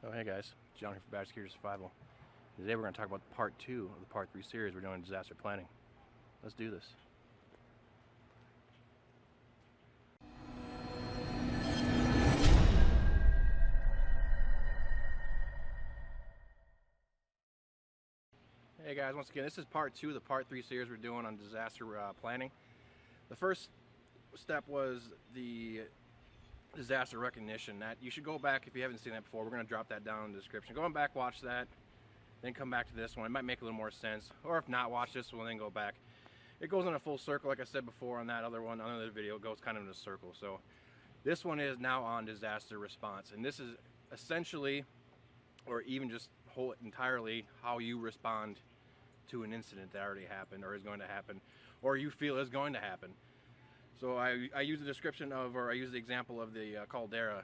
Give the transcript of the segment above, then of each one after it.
Oh, hey guys, John here for Badge Security Survival. Today we're going to talk about part 2 of the part 3 series we're doing in disaster planning. Let's do this. Hey guys, once again, this is part 2 of the part 3 series we're doing on disaster planning. The first step was the disaster recognition. That you should go back if you haven't seen that before. We're going to drop that down in the description. Go on back, watch that, then come back to this one. It might make a little more sense. Or if not, watch this one, then go back. It goes in a full circle, like I said before on that other one, on the video. It goes kind of in a circle. So this one is now on disaster response, and this is essentially, or even just entirely, how you respond to an incident that already happened, or is going to happen, or you feel is going to happen. So I use the description of, or I use the example of the caldera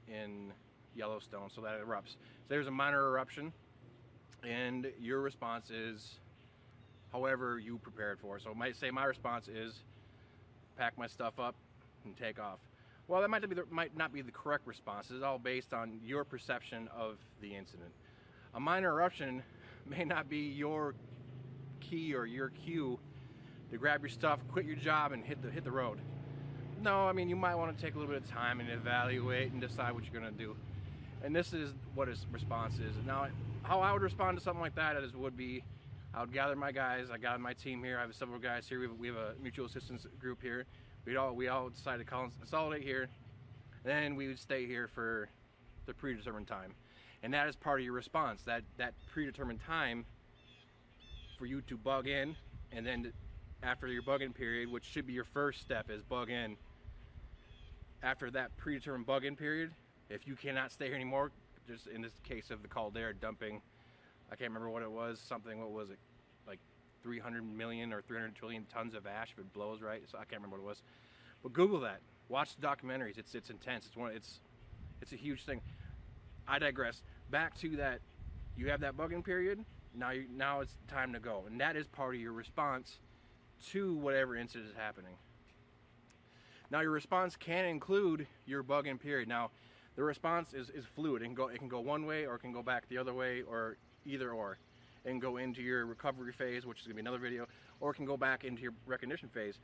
in Yellowstone, so that it erupts. So there's a minor eruption, and your response is however you prepared for. So my response is pack my stuff up and take off. Well, that might not be the correct response. It's all based on your perception of the incident. A minor eruption may not be your key or your cue to grab your stuff, quit your job, and hit the road. No, I mean, you might want to take a little bit of time and evaluate and decide what you're going to do. And this is what his response is. Now, how I would respond to something like that would be, I would gather my guys. I got my team here. I have several guys here. We have a mutual assistance group here. We all decided to consolidate here. Then we would stay here for the predetermined time. And that is part of your response. That predetermined time for you to bug in, and then after your bug-in period, which should be your first step, is bug in. After that predetermined bug-in period, if you cannot stay here anymore, just in this case of the caldera dumping, I can't remember what it was, what was it, like 300 million or 300 trillion tons of ash if it blows, right? So I can't remember what it was. But Google that. Watch the documentaries. It's intense. It's a huge thing. I digress. Back to that, you have that bug-in period. Now it's time to go, and that is part of your response to whatever incident is happening. Now, your response can include your bug-in period. Now, the response is fluid. It can go one way, or it can go back the other way, or either or. It can go into your recovery phase, which is going to be another video, or it can go back into your recognition phase,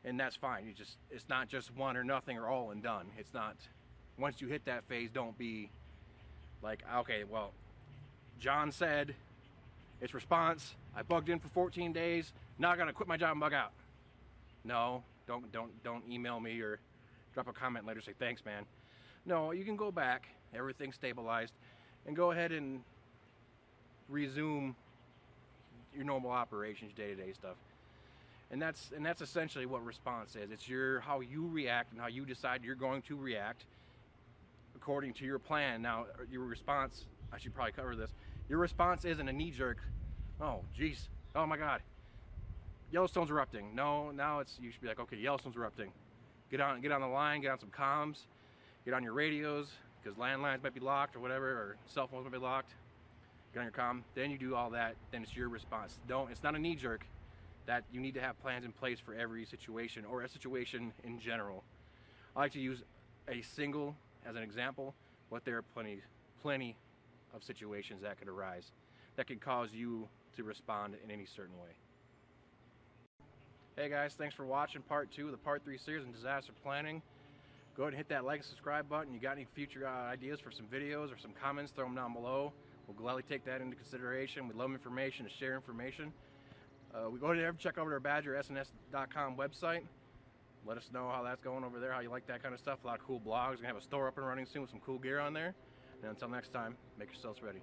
and that's fine. It's not just one or nothing or all and done. It's not. Once you hit that phase, don't be like, okay, well, John said it's response. I bugged in for 14 days. Now I gotta quit my job and bug out. No, don't email me or drop a comment later say thanks, man. No, you can go back, everything's stabilized, and go ahead and resume your normal operations, day-to-day stuff. And that's essentially what response is. It's how you react and how you decide you're going to react according to your plan. Now, your response, I should probably cover this. Your response isn't a knee-jerk, oh geez, oh my god, Yellowstone's erupting. No, now you should be like, okay, Yellowstone's erupting. Get on the line, get on some comms, get on your radios, because landlines might be locked or whatever, or cell phones might be locked. Get on your comm, then you do all that, then it's your response. It's not a knee-jerk. That you need to have plans in place for every situation, or a situation in general. I like to use a single as an example, but there are plenty of situations that could arise that could cause you to respond in any certain way. Hey guys, thanks for watching part 2 of the part 3 series in disaster planning. Go ahead and hit that like and subscribe button. You got any future ideas for some videos or some comments, throw them down below. We'll gladly take that into consideration. We love information to share information. We go ahead and check over to our badgersns.com website. Let us know how that's going over there, how you like that kind of stuff. A lot of cool blogs. We're going to have a store up and running soon with some cool gear on there. And until next time, make yourselves ready.